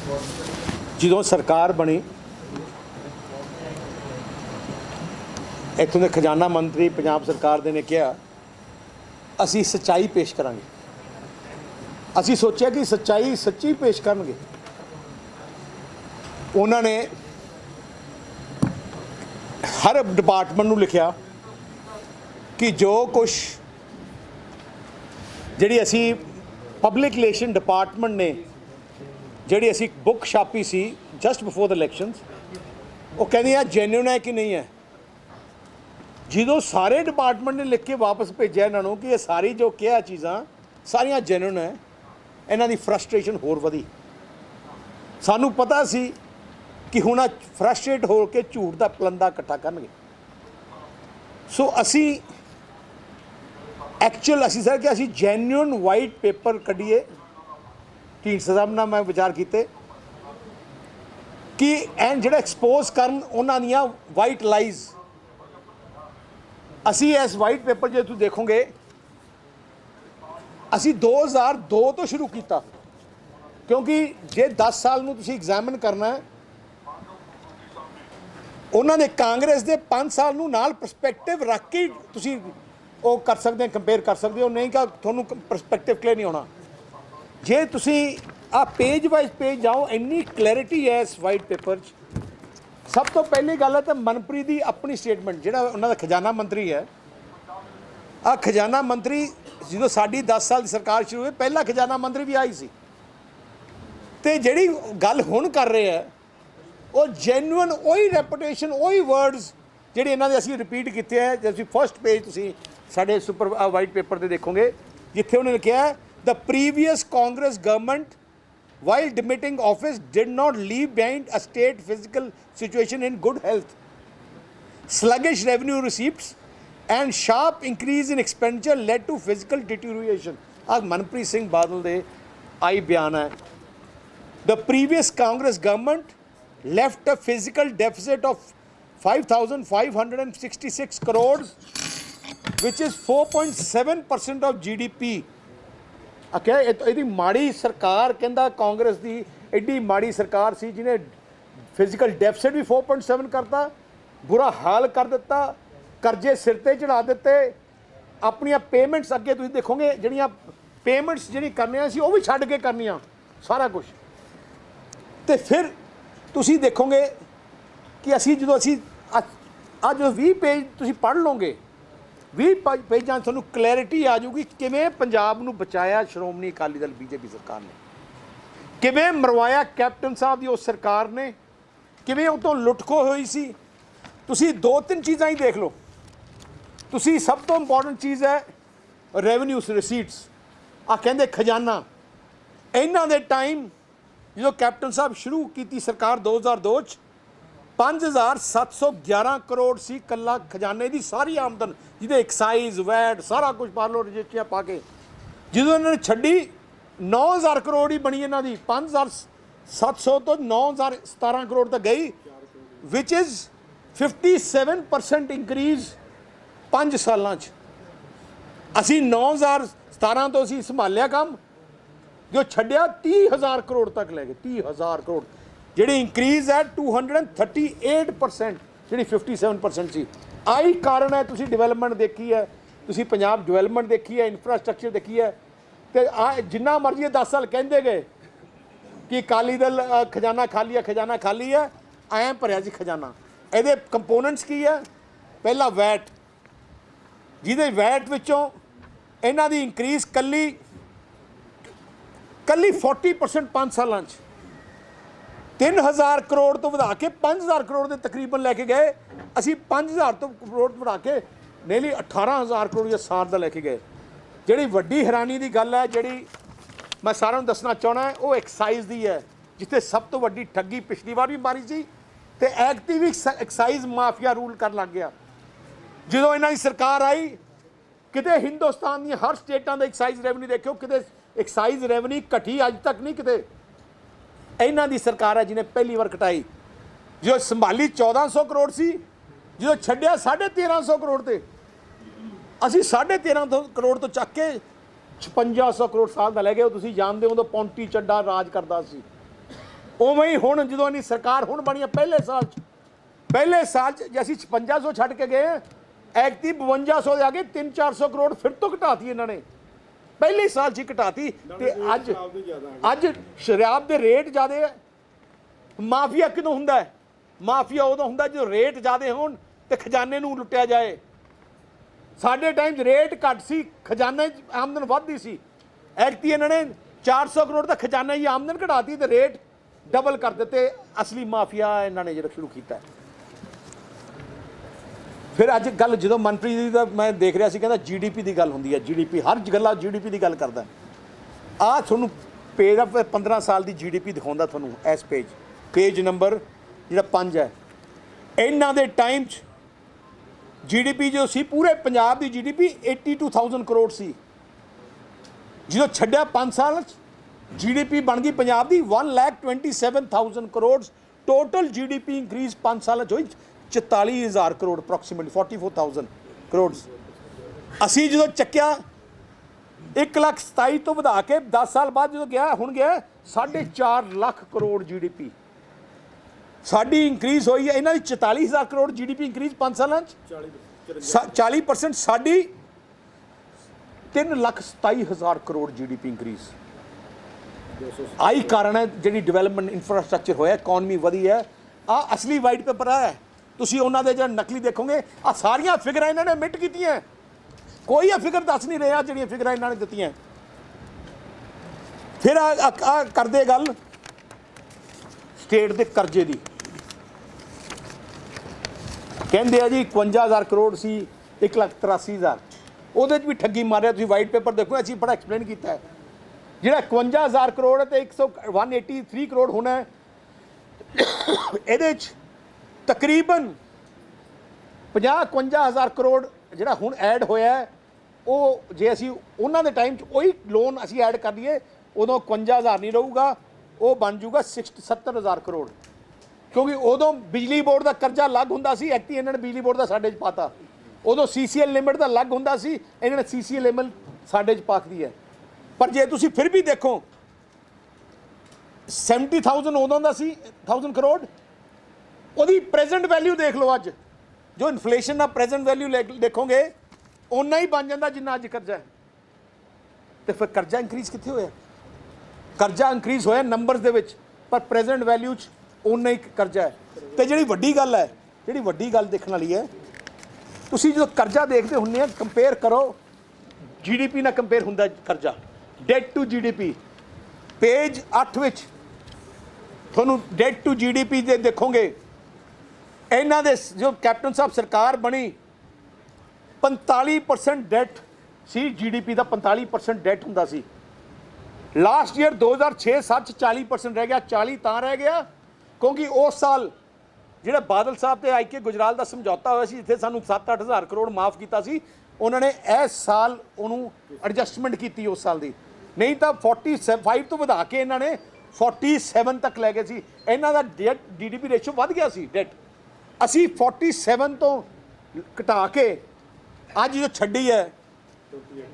ਜਦੋਂ सरकार बनी इत्थों के खजाना मंत्री पंजाब सरकार दे ने कहा असी सच्चाई पेश करांगे। असी सोचा कि सच्चाई सच्ची पेश करनगे। उन्होंने हर डिपार्टमेंट नूं लिखिया कि जो कुछ जिहड़ी असी पब्लिक रिलेशन डिपार्टमेंट ने जिहड़ी असी बुक छापी सी जस्ट बिफोर द इलैक्शनस वो कहनी है जेन्युइन है कि नहीं है। जो सारे डिपार्टमेंट ने लिख के वापस भेजा इन्हों कि ये सारी जो क्या चीज़ां सारियां जेन्युइन है, इन्हां दी फ्रस्ट्रेशन होर वधी। सानू पता सी कि हुण फ्रस्ट्रेट हो के झूठ का पलंदा इकट्ठा करनगे। सो असी एक्चुअल असी सर कि असी जेन्युइन वाइट पेपर कढ़ीए। ढींडसा साहब नाल मैं विचार किए कि एंड जिहड़ा एक्सपोज करन उन्हां दियां वाइट लाइज। असी इस वाइट पेपर जो तुम देखोगे असी 2002 तो शुरू किया, क्योंकि जे 10 साल में तुम एग्जामिन करना है उन्होंने कांग्रेस के 5 साल नूं नाल परसपैक्टिव रख के तुसी वो कर सकते हैं, कंपेयर कर सकते हो। नहीं कि थोनों परसपैक्टिव क्लियर नहीं होना। जे तुसी आ पेज वाइज पेज जाओ इन्नी क्लैरिटी है इस वाइट पेपर। सब तो पहली गल है तो मनप्रीत की अपनी स्टेटमेंट जिहड़ा उन्होंने खजाना मंत्री है। आ खजाना मंत्री जो साड़ी 10 साल की सरकार शुरू हुई पहला खजाना मंत्री भी आई सी ते जिहड़ी गल हुण कर रहे हैं वो जेन्युइन वही रेपुटेशन वही वर्ड्स जिहड़े इन्हां दे असीं रिपीट किए हैं। जैसे फर्स्ट पेज तुसीं साडे सुपर वाइट पेपर ते देखोगे जिथे उन्होंने लिखा the previous Congress government while demitting office did not leave behind a state physical situation in good health, sluggish revenue receipts and sharp increase in expenditure led to physical deterioration। आज मनप्रीत सिंह बादल दे आई बयान है। The previous Congress government left a physical deficit of 5,566 crores which is 4.7% of GDP। आख्या यदि माड़ी सरकार कहता कांग्रेस की AD माड़ी सरकार सी जिन्हें फिजिकल डेफिसिट भी 4.7 करता, बुरा हाल कर दिता, कर्जे सिर ते चढ़ा दिते, अपनिया पेमेंट्स अगे तुसीं देखोगे जिहड़ियां पेमेंट्स जिहड़ी करनियां सी वो भी छड्ड के करनियां सारा कुछ। तो फिर तुसीं देखोगे कि असी जो असी अज 20 पेज तुसीं पढ़ लोगे 20 पेजां तुहानूं क्लैरिटी आ जाऊगी किवें पंजाब नूं बचाया श्रोमणी अकाली दल बीजेपी सरकार ने, किवें मरवाया कैप्टन साहब की उस सरकार ने, किवें उतों लुटखो हुई सी। तुसीं 2-3 चीज़ां ही देख लो। तुसीं सब तो इंपॉर्टेंट चीज़ है रेवन्यू रिसीट्स। आ कहंदे खजाना इन्हां दे टाइम जो कैप्टन साहब शुरू की सरकार 2002 5,711 करोड़ सी कला खजाने की सारी आमदन जिदे एक्साइज वैट सारा कुछ पा लो रजिस्ट्रियाँ पा के। जो इन्होंने छड़ी 9,000 करोड़ ही बनी इन्हों की 5,700 तो 9,017 करोड़ तक गई विच इज़ 57% इंक्रीज 5 सालों। असी 9,017 तो असी संभालिया काम, जो छड्या 30,000 करोड़ तक ले गए। 30,000 करोड़ जिहड़ी इंक्रीज है 238% जिहड़ी 57% सी। आई कारण है तुसी डिवेलपमेंट देखी है, तुसी पंजाब डिवेलपमेंट देखी है, इंफ्रास्ट्रक्चर देखी है। तो जिन्ना मर्जी 10 साल कहते गए कि अकाली दल खजाना खाली है ऐ भरिया सी खजाना। ये कंपोनेंट्स की है, पहला वैट जिहदे वैट विचों इन्हां दी इंक्रीज कली 40% 5 सालों 3,000 करोड़ तो बढ़ा के 5,000 करोड़ के तकरीबन लैके गए। असी 5,000 तो करोड़ बढ़ा के नेली 18,000 करोड़ या साल का लैके गए। जिहड़ी वड्डी हैरानी की गल है जिहड़ी मैं सारिਆਂ ਨੂੰ दसना चाहना है वो एक्साइज़ की है, जिथे सब तो वड्डी ठगी पिछली बार भी मारी सी ते ऐगती भी एक्साइज़ माफिया रूल कर लग गया। जो इन्हां दी सरकार आई किते हिंदुस्तान दी हर स्टेटां दा एक्साइज़ रेवन्यू देखियो, किते एक्साइज़ रेवन्यू घटी अज तक नहीं किते। इन्हां दी सरकार है जिन्हें पहली बार घटाई। जो संभाली 1,400 करोड़ सी, जो छड्डिया 1350 करोड़ ते असी 1350 करोड़ तो चक के 5600 करोड़ साल का लै गए। तुसीं जानते हो तो पौंटी चड्डा राज करता सी। ਉਵੇਂ ਹੀ ਹੁਣ ਜਦੋਂ ਇਹਨੀ ਸਰਕਾਰ ਹੁਣ ਬਣੀ ਹੈ ਪਹਿਲੇ ਸਾਲ 'ਚ ਜੇ ਅਸੀਂ 5600 ਛੱਡ ਕੇ ਗਏ ਐਕਟੀ 5200 ਦੇ ਆ ਗਏ 300-400 ਕਰੋੜ ਫਿਰ ਤੋਂ ਘਟਾਤੀ ਇਹਨਾਂ ਨੇ ਪਹਿਲੇ ਸਾਲ 'ਚ ਹੀ ਘਟਾਤੀ ਤੇ ਅੱਜ ਸ਼ਰਾਬ ਦੇ ਰੇਟ ਜ਼ਿਆਦੇ ਹੈ। ਮਾਫੀਆ ਕਿਦੋਂ ਹੁੰਦਾ ਹੈ? ਮਾਫੀਆ ਉਦੋਂ ਹੁੰਦਾ ਜਦੋਂ ਰੇਟ ਜ਼ਿਆਦੇ ਹੋਣ ਤੇ ਖਜ਼ਾਨੇ ਨੂੰ ਲੁੱਟਿਆ ਜਾਏ। ਸਾਡੇ ਟਾਈਮ 'ਚ ਰੇਟ ਘੱਟ ਸੀ, ਖਜ਼ਾਨੇ 'ਚ ਆਮਦਨ ਵੱਧਦੀ ਸੀ। ਐਕਟੀ ਇਹਨਾਂ ਨੇ 400 ਕਰੋੜ ਦਾ ਖਜ਼ਾਨਾ ਹੀ ਆਮਦਨ ਘਟਾਤੀ ਤੇ ਰੇਟ ਡਬਲ ਕਰ ਦਿੱਤੇ। ਅਸਲੀ ਮਾਫੀਆ ਇਹਨਾਂ ਨੇ ਜਿਹੜਾ ਸ਼ੁਰੂ ਕੀਤਾ। ਫਿਰ ਅੱਜ ਗੱਲ ਜਦੋਂ ਮਨਪ੍ਰੀਤ ਜੀ ਦਾ ਮੈਂ ਦੇਖ ਰਿਹਾ ਸੀ, ਕਹਿੰਦਾ GDP ਦੀ ਗੱਲ ਹੁੰਦੀ ਹੈ, GDP ਹਰ ਗੱਲਾਂ GDP ਦੀ ਗੱਲ ਕਰਦਾ। ਆਹ ਤੁਹਾਨੂੰ ਪੇਜ 15 ਸਾਲ ਦੀ GDP ਦਿਖਾਉਂਦਾ ਤੁਹਾਨੂੰ। ਇਸ ਪੇਜ ਨੰਬਰ ਜਿਹੜਾ 5 ਹੈ। ਇਹਨਾਂ ਦੇ ਟਾਈਮ 'ਚ GDP ਜੋ ਸੀ ਪੂਰੇ ਪੰਜਾਬ ਦੀ GDP 82,000 ਕਰੋੜ ਸੀ। ਜਦੋਂ ਛੱਡਿਆ 5 ਸਾਲ 'ਚ GDP ਬਣ ਗਈ ਪੰਜਾਬ ਦੀ 1,27,000 ਕਰੋੜ। ਟੋਟਲ GDP ਇੰਕਰੀਜ਼ 5 ਸਾਲਾਂ 'ਚ ਹੋਈ 44,000 ਕਰੋੜ, ਅਪਰੋਕਸੀਮੇਟਲੀ 44,000 ਕਰੋੜ। ਅਸੀਂ ਜਦੋਂ ਚੱਕਿਆ 1,27,000 ਤੋਂ ਵਧਾ ਕੇ 10 ਸਾਲ ਬਾਅਦ ਜਦੋਂ ਗਿਆ ਹੁਣ ਗਿਆ 4.5 ਲੱਖ ਕਰੋੜ GDP ਸਾਡੀ ਇੰਕਰੀਜ਼ ਹੋਈ ਹੈ। ਇਹਨਾਂ ਦੀ 44,000 ਕਰੋੜ GDP ਇੰਕਰੀਜ਼ 5 ਸਾਲਾਂ 'ਚ 40%। ਸਾਡੀ 3,27,000 ਕਰੋੜ GDP ਇੰਕਰੀਜ਼। ਆਹੀ ਕਾਰਨ ਹੈ ਜਿਹੜੀ ਡਿਵੈਲਪਮੈਂਟ ਇਨਫਰਾਸਟ੍ਰਕਚਰ ਹੋਇਆ, ਇਕਨੋਮੀ ਵਧੀ ਹੈ। ਆਹ ਅਸਲੀ ਵਾਈਟ ਪੇਪਰ ਹੈ। ਤੁਸੀਂ ਉਹਨਾਂ ਦੇ ਜਿਹੜਾ ਨਕਲੀ ਦੇਖੋਗੇ, ਆਹ ਸਾਰੀਆਂ ਫਿਗਰਾਂ ਇਹਨਾਂ ਨੇ ਮਿਟ ਕੀਤੀਆਂ। ਕੋਈ ਇਹ ਫਿਗਰ ਦੱਸ ਨਹੀਂ ਰਿਹਾ ਜਿਹੜੀਆਂ ਫਿਗਰਾਂ ਇਹਨਾਂ ਨੇ ਦਿੱਤੀਆਂ। ਫਿਰ ਆ ਕਰਦੇ ਗੱਲ ਸਟੇਟ ਦੇ ਕਰਜ਼ੇ ਦੀ। ਕਹਿੰਦੇ ਆ ਜੀ 51,000 ਕਰੋੜ ਸੀ, 1,83,000। ਉਹਦੇ 'ਚ ਵੀ ਠੱਗੀ ਮਾਰਿਆ। ਤੁਸੀਂ ਵਾਈਟ ਪੇਪਰ ਦੇਖੋ, ਅਸੀਂ ਬੜਾ ਐਕਸਪਲੇਨ ਕੀਤਾ ਹੈ। ਜਿਹੜਾ 51,000 ਕਰੋੜ ਤੇ 183 ਕਰੋੜ ਹੋਣਾ, ਇਹਦੇ 'ਚ ਤਕਰੀਬਨ 50-51,000 ਕਰੋੜ ਜਿਹੜਾ ਹੁਣ ਐਡ ਹੋਇਆ, ਉਹ ਜੇ ਅਸੀਂ ਉਹਨਾਂ ਦੇ ਟਾਈਮ 'ਚ ਉਹੀ ਲੋਨ ਅਸੀਂ ਐਡ ਕਰ ਲਈਏ, ਉਦੋਂ 51,000 ਨਹੀਂ ਰਹੂਗਾ, ਉਹ ਬਣ ਜੂਗਾ 70,000 ਕਰੋੜ। ਕਿਉਂਕਿ ਉਦੋਂ ਬਿਜਲੀ ਬੋਰਡ ਦਾ ਕਰਜ਼ਾ ਅਲੱਗ ਹੁੰਦਾ ਸੀ, ਐਕਟੀ ਇਹਨਾਂ ਨੇ ਬਿਜਲੀ ਬੋਰਡ ਦਾ ਸਾਡੇ 'ਚ ਪਾਤਾ। ਉਦੋਂ CCL ਲਿਮਿਟ ਦਾ ਅਲੱਗ ਹੁੰਦਾ ਸੀ, ਇਹਨਾਂ ਨੇ CCL ਲਿਮਿਟ ਸਾਡੇ 'ਚ ਪਾਤੀ ਹੈ। ਪਰ ਜੇ ਤੁਸੀਂ ਫਿਰ ਵੀ ਦੇਖੋ 70,000 ਉਦੋਂ ਦਾ ਸੀ 1000 ਕਰੋੜ। ਉਹਦੀ ਪ੍ਰੈਜ਼ੈਂਟ ਵੈਲਿਊ ਦੇਖ ਲਓ ਅੱਜ, ਜੋ ਇਨਫਲੇਸ਼ਨ ਦਾ ਪ੍ਰੈਜ਼ੈਂਟ ਵੈਲਿਊ ਦੇਖੋਗੇ ਓਨਾ ਹੀ ਬਣ ਜਾਂਦਾ ਜਿੰਨਾ ਅੱਜ ਕਰਜ਼ਾ ਹੈ। ਤੇ ਫਿਰ ਕਰਜ਼ਾ ਇੰਕਰੀਜ਼ ਕਿੱਥੇ ਹੋਇਆ? ਕਰਜ਼ਾ ਇੰਕਰੀਜ਼ ਹੋਇਆ ਨੰਬਰਸ ਦੇ ਵਿੱਚ, ਪਰ ਪ੍ਰੈਜ਼ੈਂਟ ਵੈਲਿਊ 'ਚ ਓਨਾ ਹੀ ਕਰਜ਼ਾ ਹੈ। ਤੇ ਜਿਹੜੀ ਵੱਡੀ ਗੱਲ ਹੈ, ਜਿਹੜੀ ਵੱਡੀ ਗੱਲ ਦੇਖਣ ਵਾਲੀ ਹੈ, ਤੁਸੀਂ ਜਦੋਂ ਕਰਜ਼ਾ ਦੇਖਦੇ ਹੁੰਦੇ ਆ, ਕੰਪੇਅਰ ਕਰੋ GDP ਨਾਲ ਕੰਪੇਅਰ ਹੁੰਦਾ ਕਰਜ਼ਾ, ਡੈਟ ਟੂ GDP। ਪੇਜ 8 ਵਿੱਚ ਤੁਹਾਨੂੰ ਡੈਟ ਟੂ GDP ਦੇ ਦੇਖੋਗੇ। ਇਹਨਾਂ ਦੇ ਜੋ ਕੈਪਟਨ ਸਾਹਿਬ ਸਰਕਾਰ ਬਣੀ 45% ਡੈਟ ਸੀ, GDP ਦਾ 45% ਡੈਟ ਹੁੰਦਾ ਸੀ। ਲਾਸਟ ਈਅਰ 2006-07 40% ਰਹਿ ਗਿਆ। 40 ਤਾਂ ਰਹਿ ਗਿਆ ਕਿਉਂਕਿ ਉਸ ਸਾਲ ਜਿਹੜਾ ਬਾਦਲ ਸਾਹਿਬ ਤੇ IK ਗੁਜਰਾਲ ਦਾ ਸਮਝੌਤਾ ਹੋਇਆ ਸੀ, ਜਿੱਥੇ ਸਾਨੂੰ 7-8 ਹਜ਼ਾਰ ਕਰੋੜ ਮਾਫ ਕੀਤਾ ਸੀ, ਉਹਨਾਂ ਨੇ ਇਸ ਸਾਲ ਉਹਨੂੰ ਐਡਜਸਟਮੈਂਟ ਕੀਤੀ ਉਸ ਸਾਲ ਦੀ। ਨਹੀਂ ਤਾਂ 45 ਤੋਂ ਵਧਾ ਕੇ ਇਹਨਾਂ ਨੇ 47 ਤੱਕ ਲੈ ਗਏ ਸੀ। ਇਹਨਾਂ ਦਾ ਡੈਟ GDP ਰੇਸ਼ੋ ਵੱਧ ਗਿਆ ਸੀ। ਡੈਟ ਅਸੀਂ 47 ਤੋਂ ਘਟਾ ਕੇ ਅੱਜ ਜੋ ਛੱਡੀ ਹੈ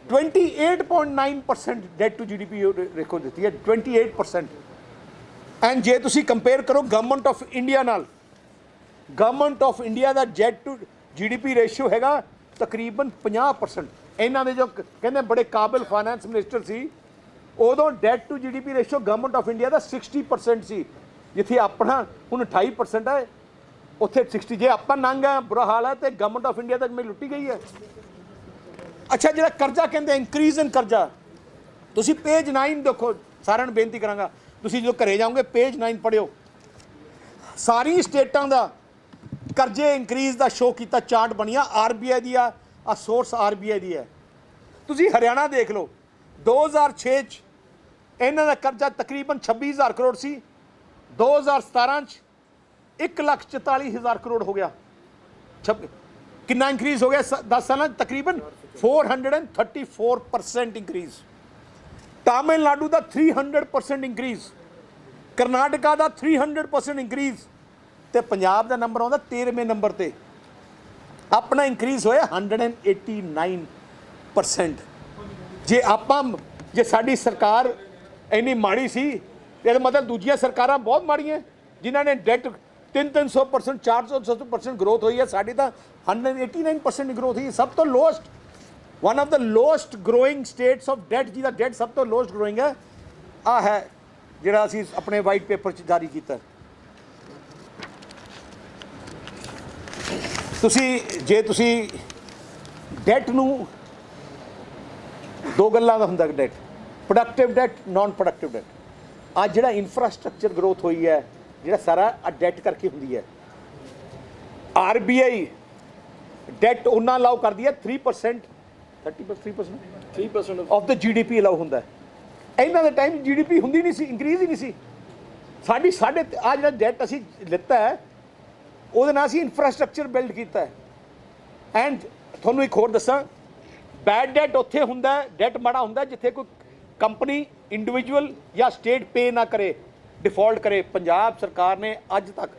28.9% ਡੈਟ ਟੂ GDP ਰੇਖੋ ਦਿੱਤੀ ਹੈ, 28%। ਐਂਡ ਜੇ ਤੁਸੀਂ ਕੰਪੇਅਰ ਕਰੋ ਗਵਰਨਮੈਂਟ ਆਫ ਇੰਡੀਆ ਨਾਲ, ਗਵਰਨਮੈਂਟ ਆਫ ਇੰਡੀਆ ਦਾ ਡੈਟ ਟੂ GDP ਰੇਸ਼ੋ ਹੈਗਾ ਤਕਰੀਬਨ 50%। ਇਹਨਾਂ ਦੇ ਜੋ ਕਹਿੰਦੇ ਬੜੇ ਕਾਬਿਲ ਫਾਈਨੈਂਸ ਮਿਨਿਸਟਰ ਸੀ, ਉਦੋਂ debt to GDP ratio government of India ਦਾ 60% ਸੀ, ਜਿੱਥੇ ਆਪਣਾ ਹੁਣ 28% ਹੈ, ਉੱਥੇ 60। ਜੇ ਆਪਾਂ ਨੰਗ ਹੈ, ਬੁਰਾ ਹਾਲ ਹੈ, ਤੇ ਗਵਰਨਮੈਂਟ ਆਫ ਇੰਡੀਆ ਤੱਕ ਮੈਂ ਲੁੱਟੀ ਗਈ ਹੈ। ਅੱਛਾ, ਜਿਹੜਾ ਕਰਜ਼ਾ ਕਹਿੰਦੇ ਇੰਕਰੀਜ਼ ਇਨ ਕਰਜ਼ਾ, ਤੁਸੀਂ ਪੇਜ 9 ਦੇਖੋ। ਸਾਰਿਆਂ ਨੂੰ ਬੇਨਤੀ ਕਰਾਂਗਾ, ਤੁਸੀਂ ਜਦੋਂ ਘਰੇ ਜਾਓਗੇ ਪੇਜ 9 ਪੜ੍ਹਿਓ। ਸਾਰੀ ਸਟੇਟਾਂ ਦਾ ਕਰਜ਼ੇ ਇੰਕਰੀਜ਼ ਦਾ ਸ਼ੋਅ ਕੀਤਾ, ਚਾਰਟ ਬਣੀਆਂ। RBI ਦੀ ਆ ਸੋਰਸ RBI ਦੀ ਹੈ। ਤੁਸੀਂ ਹਰਿਆਣਾ ਦੇਖ ਲਓ, 2006 'ਚ ਇਹਨਾਂ ਦਾ ਕਰਜ਼ਾ ਤਕਰੀਬਨ 26,000 ਕਰੋੜ ਸੀ। 2017 'ਚ 1,44,000 ਕਰੋੜ ਹੋ ਗਿਆ। ਕਿੰਨਾ ਇੰਕਰੀਜ਼ ਹੋ ਗਿਆ 10 ਸਾਲਾਂ 'ਚ? ਤਕਰੀਬਨ 434% ਇੰਕਰੀਜ਼। ਤਾਮਿਲਨਾਡੂ ਦਾ 300% ਇੰਕਰੀਜ਼, ਕਰਨਾਟਕਾ ਦਾ 300% ਇੰਕਰੀਜ਼, ਤੇ ਪੰਜਾਬ ਦਾ ਨੰਬਰ ਆਉਂਦਾ 13ਵੇਂ ਨੰਬਰ ਤੇ। ਆਪਣਾ ਇੰਕਰੀਜ਼ ਹੋਇਆ 189%। ਜੇ ਸਾਡੀ ਸਰਕਾਰ ਇੰਨੀ ਮਾੜੀ ਸੀ ਇਹਦਾ ਮਤਲਬ ਦੂਜੀਆਂ ਸਰਕਾਰਾਂ ਬਹੁਤ ਮਾੜੀਆਂ ਜਿਨ੍ਹਾਂ ਨੇ ਡੈਟ 300%, 400% ਗਰੋਥ ਹੋਈ ਹੈ। ਸਾਡੀ ਤਾਂ 189% ਗਰੋਥ ਹੋਈ, ਸਭ ਤੋਂ lowest, one of the lowest growing states of debt, ਜਿਹਦਾ ਡੈਟ ਸਭ ਤੋਂ ਲੋਐਸਟ ਗਰੋਇੰਗ ਹੈ। ਆ ਹੈ ਜਿਹੜਾ ਅਸੀਂ ਆਪਣੇ ਵਾਈਟ ਪੇਪਰ 'ਚ ਜਾਰੀ ਕੀਤਾ। ਜੇ ਤੁਸੀਂ ਡੈਟ ਨੂੰ ਦੋ ਗੱਲਾਂ ਦਾ ਹੁੰਦਾ, debt productive debt, non productive debt. ਅੱਜ ਜਿਹੜਾ ਇਨਫਰਾਸਟ੍ਰਕਚਰ ਗਰੋਥ ਹੋਈ ਹੈ, ਜਿਹੜਾ ਸਾਰਾ ਡੈਟ ਕਰਕੇ ਹੁੰਦੀ ਹੈ। RBI ਡੈਟ ਉਹਨਾਂ ਅਲਾਉ ਕਰਦੀ ਹੈ 3%, 3% ਆਫ ਦ GDP ਅਲਾਉ ਹੁੰਦਾ ਹੈ। ਇਹਨਾਂ ਦੇ ਟਾਈਮ GDP ਹੁੰਦੀ ਨਹੀਂ ਸੀ, ਇੰਕਰੀਜ਼ ਹੀ ਨਹੀਂ ਸੀ। ਸਾਡੇ ਆ ਜਿਹੜਾ ਡੈਟ ਅਸੀਂ ਲਿੱਤਾ ਹੈ ਉਹਦੇ ਨਾਲ ਅਸੀਂ ਇਨਫਰਾਸਟ੍ਰਕਚਰ ਬਿਲਡ ਕੀਤਾ ਹੈ। ਐਂਡ ਤੁਹਾਨੂੰ ਇੱਕ ਹੋਰ ਦੱਸਾਂ, ਬੈਡ ਡੈਟ ਉੱਥੇ ਹੁੰਦਾ, ਡੈਟ ਮਾੜਾ ਹੁੰਦਾ ਜਿੱਥੇ ਕੋਈ ਕੰਪਨੀ, ਇੰਡੀਵਿਜੂਅਲ ਜਾਂ ਸਟੇਟ ਪੇ ਨਾ ਕਰੇ, ਡਿਫਾਲਟ ਕਰੇ। ਪੰਜਾਬ ਸਰਕਾਰ ਨੇ ਅੱਜ ਤੱਕ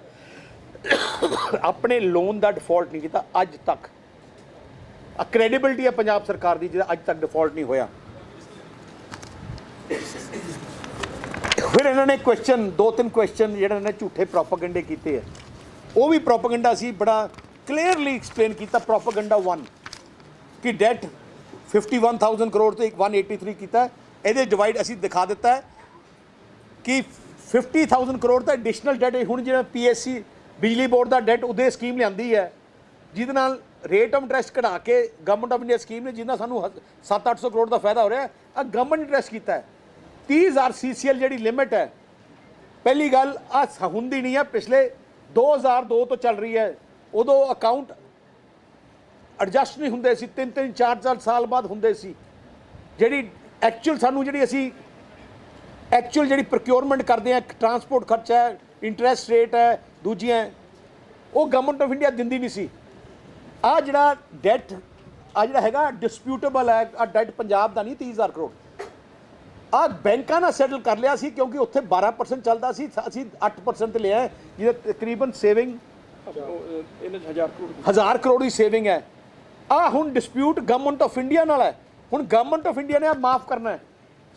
ਆਪਣੇ ਲੋਨ ਦਾ ਡਿਫਾਲਟ ਨਹੀਂ ਕੀਤਾ, ਅੱਜ ਤੱਕ। ਕ੍ਰੈਡੀਬਿਲਿਟੀ ਹੈ ਪੰਜਾਬ ਸਰਕਾਰ ਦੀ, ਜਿਹੜਾ ਅੱਜ ਤੱਕ ਡਿਫਾਲਟ ਨਹੀਂ ਹੋਇਆ। ਫਿਰ ਇਹਨਾਂ ਨੇ ਕੁਐਸਚਨ, 2-3 ਕੁਐਸਚਨ ਜਿਹੜੇ ਨੇ ਝੂਠੇ ਪ੍ਰੋਪੇਗੈਂਡੇ ਕੀਤੇ ਹੈ, ਉਹ ਵੀ ਪ੍ਰੋਪੇਗੈਂਡਾ ਸੀ ਬੜਾ ਕਲੀਅਰਲੀ ਐਕਸਪਲੇਨ ਕੀਤਾ। ਪ੍ਰੋਪੇਗੈਂਡਾ 1 ਕਿ ਡੈਟ 51,000 ਕਰੋੜ ਤੋਂ 183 ਕੀਤਾ। ਇਹਦੇ ਡਿਵਾਈਡ ਅਸੀਂ ਦਿਖਾ ਦਿੱਤਾ ਹੈ ਕਿ 50,000 ਕਰੋੜ ਦਾ ਐਡੀਸ਼ਨਲ ਡੈਟ ਹੁਣ ਜਿਹੜਾ PSC ਬਿਜਲੀ ਬੋਰਡ ਦਾ ਡੈਟ ਉਹਦੇ ਸਕੀਮ ਲਿਆਂਦੀ ਹੈ, ਜਿਹਦੇ ਨਾਲ ਰੇਟ ਆਫ ਇੰਟਰਸਟ ਕਢਾ ਕੇ ਗਵਰਨਮੈਂਟ ਆਫ ਇੰਡੀਆ ਸਕੀਮ ਨੇ, ਜਿਹਦਾ ਸਾਨੂੰ 700-800 ਕਰੋੜ ਦਾ ਫਾਇਦਾ ਹੋ ਰਿਹਾ। ਆ ਗਵਰਨਮੈਂਟ ਇੰਟਰਸਟ ਕੀਤਾ ਹੈ। 30,000 CCL ਜਿਹੜੀ ਲਿਮਿਟ ਹੈ, ਪਹਿਲੀ ਗੱਲ ਆ ਹੁੰਦੀ ਨਹੀਂ ਹੈ, ਪਿਛਲੇ 2002 ਤੋਂ ਚੱਲ ਰਹੀ ਹੈ। ਉਦੋਂ ਅਕਾਊਂਟ ਐਡਜਸਟ ਨਹੀਂ ਹੁੰਦੇ ਸੀ, 3-3, 4-4 ਸਾਲ ਬਾਅਦ ਹੁੰਦੇ ਸੀ। ਜਿਹੜੀ ਐਕਚੁਅਲ ਸਾਨੂੰ ਜਿਹੜੀ ਪ੍ਰੋਕਿਉਰਮੈਂਟ ਕਰਦੇ ਹਾਂ, ਟਰਾਂਸਪੋਰਟ ਖਰਚਾ ਹੈ, ਇੰਟਰਸਟ ਰੇਟ ਹੈ, ਦੂਜੀਆਂ, ਉਹ ਗਵਰਨਮੈਂਟ ਆਫ ਇੰਡੀਆ ਦਿੰਦੀ ਨਹੀਂ ਸੀ। ਆ ਜਿਹੜਾ ਡੈਟ ਆ ਜਿਹੜਾ ਹੈਗਾ ਡਿਸਪਿਊਟੇਬਲ ਹੈ, ਆ ਡੈਟ ਪੰਜਾਬ ਦਾ ਨਹੀਂ 30,000 ਕਰੋੜ। ਆ ਬੈਂਕਾਂ ਨਾਲ ਸੈਟਲ ਕਰ ਲਿਆ ਸੀ, ਕਿਉਂਕਿ ਉੱਥੇ 12% ਚੱਲਦਾ ਸੀ, ਅਸੀਂ 8% ਲਿਆ, ਜਿਹਦਾ ਤਕਰੀਬਨ ਸੇਵਿੰਗ 1,000 ਕਰੋੜ ਦੀ ਸੇਵਿੰਗ ਹੈ। ਆ ਹੁਣ ਡਿਸਪਿਊਟ ਗਵਰਨਮੈਂਟ ਆਫ ਇੰਡੀਆ ਨਾਲ ਹੈ। ਹੁਣ ਗਵਰਨਮੈਂਟ ਆਫ ਇੰਡੀਆ ਨੇ ਆ ਮਾਫ ਕਰਨਾ ਹੈ,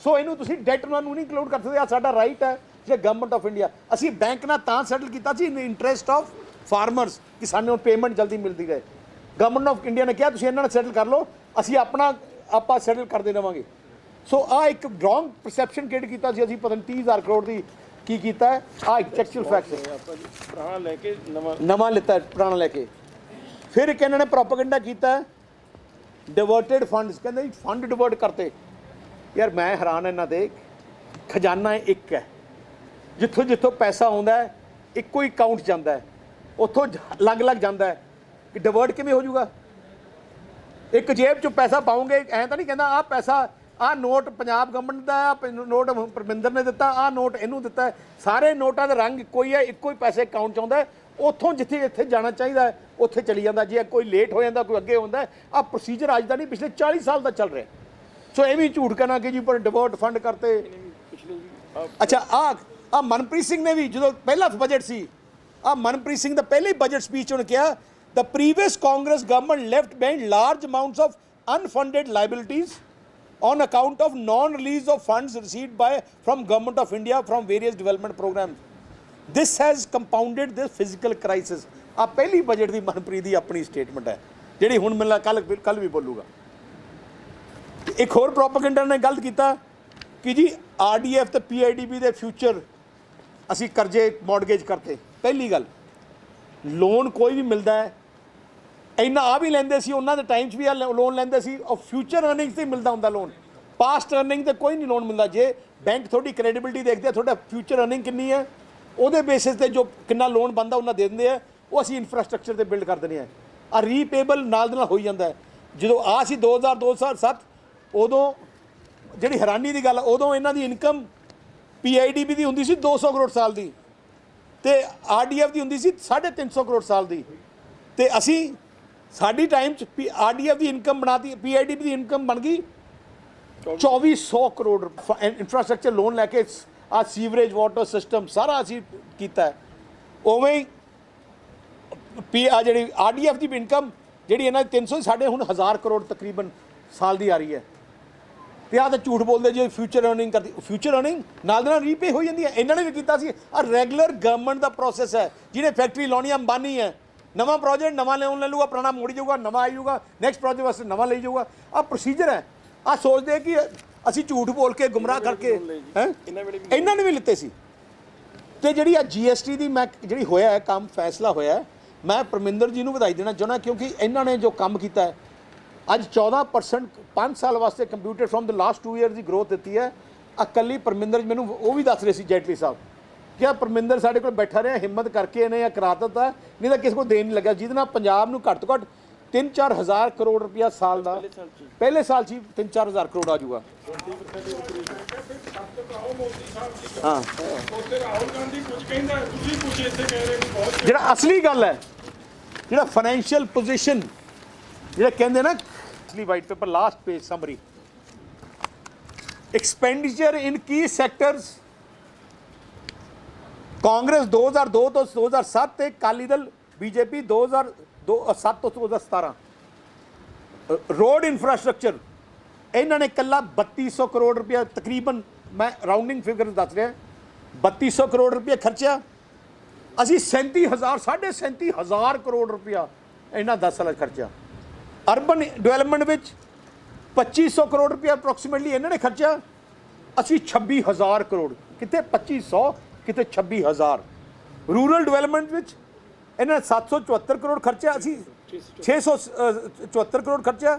ਸੋ ਇਹਨੂੰ ਤੁਸੀਂ ਡੈਟ ਉਹਨਾਂ ਨੂੰ ਨਹੀਂ ਇਨਕਲੂਡ ਕਰ ਸਕਦੇ। ਆ ਸਾਡਾ ਰਾਈਟ ਹੈ ਜੇ ਗਵਰਨਮੈਂਟ ਆਫ ਇੰਡੀਆ। ਅਸੀਂ ਬੈਂਕ ਨਾਲ ਤਾਂ ਸੈਟਲ ਕੀਤਾ ਸੀ ਇਨ ਇੰਟਰਸਟ ਆਫ ਫਾਰਮਰਸ, ਕਿ ਸਾਨੂੰ ਪੇਮੈਂਟ ਜਲਦੀ ਮਿਲਦੀ ਰਹੇ। ਗਵਰਨਮੈਂਟ ਆਫ ਇੰਡੀਆ ਨੇ ਕਿਹਾ ਤੁਸੀਂ ਇਹਨਾਂ ਨਾਲ ਸੈਟਲ ਕਰ ਲਓ, ਅਸੀਂ ਆਪਾਂ ਸੈਟਲ ਕਰਦੇ ਰਹਾਂਗੇ। ਸੋ ਆ ਇੱਕ ਰੋਂਗ ਪਰਸੈਪਸ਼ਨ ਕ੍ਰੀਏਟ ਕੀਤਾ ਸੀ ਅਸੀਂ, ਪਤਾ ਨਹੀਂ 30,000 ਕਰੋੜ ਦੀ ਕੀ ਕੀਤਾ ਹੈ। ਆ ਐਕਚੁਅਲ ਫੈਕਟ ਹੈ, ਪੁਰਾਣਾ ਲੈ ਕੇ ਨਵਾਂ ਲਿੱਤਾ, ਪੁਰਾਣਾ ਲੈ ਕੇ। ਫਿਰ ਇੱਕ ਇਹਨਾਂ ਨੇ ਪ੍ਰੋਪੇਗੈਂਡਾ ਕੀਤਾ ਡਿਵਰਟਡ ਫੰਡਸ, ਕਹਿੰਦੇ ਜੀ ਫੰਡ ਡਿਵਰਟ ਕਰਤੇ। ਯਾਰ ਮੈਂ ਹੈਰਾਨ ਇਹਨਾਂ ਦੇ, ਖਜ਼ਾਨਾ ਇੱਕ ਹੈ, ਜਿੱਥੋਂ ਪੈਸਾ ਆਉਂਦਾ ਹੈ ਇੱਕੋ ਹੀ ਅਕਾਊਂਟ ਜਾਂਦਾ ਹੈ, ਉੱਥੋਂ ਅਲੱਗ ਜਾਂਦਾ ਹੈ, ਕਿ ਡਿਵਰਟ ਕਿਵੇਂ ਹੋ ਜਾਊਗਾ? ਇੱਕ ਜੇਬ 'ਚੋਂ ਪੈਸਾ ਪਾਉਂਗੇ, ਐਂ ਤਾਂ ਨਹੀਂ ਕਹਿੰਦਾ ਆ ਪੈਸਾ, ਆਹ ਨੋਟ ਪੰਜਾਬ ਗਵਰਨਮੈਂਟ ਦਾ, ਆਹ ਨੋਟ ਪਰਮਿੰਦਰ ਨੇ ਦਿੱਤਾ, ਆਹ ਨੋਟ ਇਹਨੂੰ ਦਿੱਤਾ। ਸਾਰੇ ਨੋਟਾਂ ਦਾ ਰੰਗ ਇੱਕੋ ਹੀ ਹੈ, ਇੱਕੋ ਹੀ ਪੈਸੇ ਅਕਾਊਂਟ 'ਚ ਆਉਂਦਾ, ਉੱਥੋਂ ਜਿੱਥੇ ਜਾਣਾ ਚਾਹੀਦਾ ਉੱਥੇ ਚਲੀ ਜਾਂਦਾ। ਜੇ ਕੋਈ ਲੇਟ ਹੋ ਜਾਂਦਾ, ਕੋਈ ਅੱਗੇ ਹੁੰਦਾ। ਆਹ ਪ੍ਰੋਸੀਜਰ ਅੱਜ ਦਾ ਨਹੀਂ, ਪਿਛਲੇ 40 ਸਾਲ ਦਾ ਚੱਲ ਰਿਹਾ। ਸੋ ਇਹ ਵੀ ਝੂਠ ਕਹਿਣਾ ਕਿ ਜੀ ਪਰ ਡਿਵਰਟ ਫੰਡ ਕਰਤੇ। ਅੱਛਾ, ਆ ਮਨਪ੍ਰੀਤ ਸਿੰਘ ਨੇ ਵੀ ਜਦੋਂ ਪਹਿਲਾ ਬਜਟ ਸੀ, ਆ ਮਨਪ੍ਰੀਤ ਸਿੰਘ ਦਾ ਪਹਿਲੇ ਬਜਟ ਸਪੀਚ ਉਹਨੇ ਕਿਹਾ the previous Congress government left behind large amounts of unfunded liabilities on account of non-release of funds received from Government of India from various development programs. This has compounded this physical crisis. ਆ ਪਹਿਲੀ budget ਦੀ ਮਨਪ੍ਰੀਤ ਦੀ ਆਪਣੀ statement ਹੈ, ਜਿਹੜੀ ਹੁਣ ਮਿਲਣਾ ਕੱਲ ਵੀ ਬੋਲੂਗਾ। ਇੱਕ ਹੋਰ ਪ੍ਰੋਪੇਗੈਂਡਾ ਨੇ ਗਲਤ ਕੀਤਾ ਕਿ ਜੀ RDF ਤੇ PIDB ਦੇ ਫਿਊਚਰ ਅਸੀਂ ਕਰਜ਼ੇ ਮੌਰਗੇਜ ਕਰਤੇ। ਪਹਿਲੀ ਗੱਲ, ਲੋਨ ਕੋਈ ਵੀ ਮਿਲਦਾ ਹੈ, ਇੰਨਾ ਆ ਵੀ ਲੈਂਦੇ ਸੀ ਉਹਨਾਂ ਦੇ ਟਾਈਮ 'ਚ ਵੀ ਆ ਲੋਨ ਲੈਂਦੇ ਸੀ, ਔਰ ਫਿਊਚਰ ਅਰਨਿੰਗਸ 'ਤੇ ਮਿਲਦਾ ਹੁੰਦਾ ਲੋਨ, ਪਾਸਟ ਅਰਨਿੰਗ 'ਤੇ ਕੋਈ ਨਹੀਂ ਲੋਨ ਮਿਲਦਾ। ਜੇ ਬੈਂਕ ਤੁਹਾਡੀ ਕ੍ਰੈਡੀਬਿਲਿਟੀ ਦੇਖਦੇ ਆ, ਤੁਹਾਡਾ ਫਿਊਚਰ ਅਰਨਿੰਗ ਕਿੰਨੀ ਹੈ, ਉਹਦੇ ਬੇਸਿਸ 'ਤੇ ਜੋ ਕਿੰਨਾ ਲੋਨ ਬਣਦਾ ਉਹਨਾਂ ਦੇ ਦਿੰਦੇ ਆ, ਉਹ ਅਸੀਂ ਇਨਫਰਾਸਟ੍ਰਕਚਰ 'ਤੇ ਬਿਲਡ ਕਰ ਦਿੰਦੇ ਹਾਂ। ਆ ਰੀਪੇਬਲ ਨਾਲ ਦੇ ਨਾਲ ਹੋਈ ਜਾਂਦਾ। ਜਦੋਂ ਆ ਸੀ 2007, ਉਦੋਂ ਜਿਹੜੀ ਹੈਰਾਨੀ ਦੀ ਗੱਲ, ਉਦੋਂ ਇਹਨਾਂ ਦੀ ਇਨਕਮ PIDB ਦੀ ਹੁੰਦੀ ਸੀ 200 ਕਰੋੜ ਸਾਲ ਦੀ, ਅਤੇ RDF ਦੀ ਹੁੰਦੀ ਸੀ 350 ਕਰੋੜ ਸਾਲ ਦੀ। ਅਤੇ ਅਸੀਂ ਸਾਡੀ ਟਾਈਮ 'ਚ RDF ਦੀ ਇਨਕਮ ਬਣਾਤੀ, PIDB ਦੀ ਇਨਕਮ ਬਣ ਗਈ 2400 ਕਰੋੜ। ਇਨਫਰਾਸਟ੍ਰਕਚਰ ਲੋਨ ਲੈ ਕੇ ਆ ਸੀਵਰੇਜ ਵਾਟਰ ਸਿਸਟਮ ਸਾਰਾ ਅਸੀਂ ਕੀਤਾ। ਉਵੇਂ ਹੀ ਜਿਹੜੀ RDF ਦੀ ਇਨਕਮ ਜਿਹੜੀ ਇਹਨਾਂ ਦੀ 300, ਸਾਡੇ ਹੁਣ 1000 ਕਰੋੜ ਤਕਰੀਬਨ ਸਾਲ ਦੀ ਆ ਰਹੀ ਹੈ। ਤੇ ਆਹ ਤਾਂ ਝੂਠ ਬੋਲਦੇ ਜੇ ਫਿਊਚਰ ਅਰਨਿੰਗ ਕਰਦੀ, ਫਿਊਚਰ ਅਰਨਿੰਗ ਨਾਲ ਦੇ ਨਾਲ ਰੀਪੇ ਹੋਈ ਜਾਂਦੀ ਹੈ। ਇਹਨਾਂ ਨੇ ਵੀ ਕੀਤਾ ਸੀ। ਆਹ ਰੈਗੂਲਰ ਗਵਰਨਮੈਂਟ ਦਾ ਪ੍ਰੋਸੈਸ ਹੈ। ਜਿਹਨੇ ਫੈਕਟਰੀ ਲਾਉਣੀ ਆ ਅੰਬਾਨੀ ਹੈ, ਨਵਾਂ ਪ੍ਰੋਜੈਕਟ ਨਵਾਂ ਲਿਆਉਣ ਲੈ ਲੂਗਾ, ਪੁਰਾਣਾ ਮੋੜੀ ਜਾਊਗਾ, ਨਵਾਂ ਆਈ ਜਾਊਗਾ, ਨੈਕਸਟ ਪ੍ਰੋਜੈਕਟ ਵਾਸਤੇ ਨਵਾਂ ਲਈ ਜਾਊਗਾ। ਆਹ ਪ੍ਰੋਸੀਜਰ ਹੈ। ਆਹ ਸੋਚਦੇ ਕਿ ਅਸੀਂ ਝੂਠ ਬੋਲ ਕੇ ਗੁੰਮਰਾਹ ਕਰਕੇ ਹੈ ਇਹਨਾਂ ਨੇ ਵੀ ਲਿੱਤੇ ਸੀ। ਤੇ ਜਿਹੜੀ ਆ GST ਦੀ ਮੈਂ ਜਿਹੜੀ ਹੋਇਆ ਹੈ ਕੰਮ ਫੈਸਲਾ ਹੋਇਆ, ਮੈਂ ਪਰਮਿੰਦਰ ਜੀ ਨੂੰ ਵਧਾਈ ਦੇਣਾ ਚਾਹੁੰਦਾ ਕਿਉਂਕਿ ਇਹਨਾਂ ਨੇ ਜੋ ਕੰਮ ਕੀਤਾ ਹੈ ਅੱਜ 14% 5 ਸਾਲ ਵਾਸਤੇ computer from the last 2 years the growth ਦਿੱਤੀ ਹੈ। ਇਕੱਲੀ ਪਰਮਿੰਦਰ ਜੀ ਮੈਨੂੰ ਉਹ ਵੀ ਦੱਸ ਰਹੇ ਸੀ ਜੇਟਲੀ ਸਾਹਿਬ ਕਿ ਪਰਮਿੰਦਰ ਸਾਡੇ ਕੋਲ ਬੈਠਾ ਰਿਹਾ, ਹਿੰਮਤ ਕਰਕੇ ਇਹਨੇ ਇਹ ਕਰਾ ਦਿੱਤਾ, ਨਹੀਂ ਤਾਂ ਕਿਸੇ ਕੋਲ ਦੇਣ ਨਹੀਂ ਲੱਗਿਆ, ਜਿਹਦੇ ਨਾਲ ਪੰਜਾਬ ਨੂੰ ਘੱਟ ਤੋਂ ਘੱਟ 3-4 ਹਜ਼ਾਰ ਕਰੋੜ ਰੁਪਇਆ ਸਾਲ ਦਾ ਪਹਿਲੇ ਸਾਲ 'ਚ 3-4 ਹਜ਼ਾਰ ਕਰੋੜ ਆ ਜਾਊਗਾ। ਹਾਂ ਜਿਹੜਾ ਅਸਲੀ ਗੱਲ ਹੈ, ਜਿਹੜਾ ਫਾਈਨੈਂਸ਼ੀਅਲ ਪੋਜੀਸ਼ਨ ਜਿਹੜਾ ਕਹਿੰਦੇ ਨਾ ਅਸਲੀ white paper last page summary, expenditure in key sectors Congress 2002 ਤੋਂ 2007 ਤੇ ਅਕਾਲੀ ਦਲ BJP 2007 ਤੋਂ 2017 ਰੋਡ ਇਨਫਰਾਸਟ੍ਰਕਚਰ ਇਹਨਾਂ ਨੇ ਇਕੱਲਾ 3200 ਕਰੋੜ ਰੁਪਇਆ ਤਕਰੀਬਨ, ਮੈਂ ਰਾਊਂਡਿੰਗ ਫਿਗਰ ਦੱਸ ਰਿਹਾ, 3200 ਕਰੋੜ ਰੁਪਇਆ ਖਰਚਿਆ। ਅਸੀਂ 37,000 ਕਰੋੜ ਰੁਪਇਆ ਇਹਨਾਂ 10 ਸਾਲਾਂ 'ਚ ਖਰਚਿਆ। ਅਰਬਨ ਡਿਵੈਲਪਮੈਂਟ ਵਿੱਚ 2500 ਕਰੋੜ ਰੁਪਇਆ ਅਪਰੋਕਸੀਮੇਟਲੀ ਇਹਨਾਂ ਨੇ ਖਰਚਿਆ, ਅਸੀਂ 26,000 ਕਰੋੜ, ਕਿਤੇ 2500 ਕਿਤੇ 26,000। ਰੂਰਲ ਡਿਵੈਲਪਮੈਂਟ ਵਿੱਚ ਇਹਨਾਂ ਨੇ 774 ਕਰੋੜ ਖਰਚਿਆ, ਅਸੀਂ 674 ਕਰੋੜ ਖਰਚਿਆ,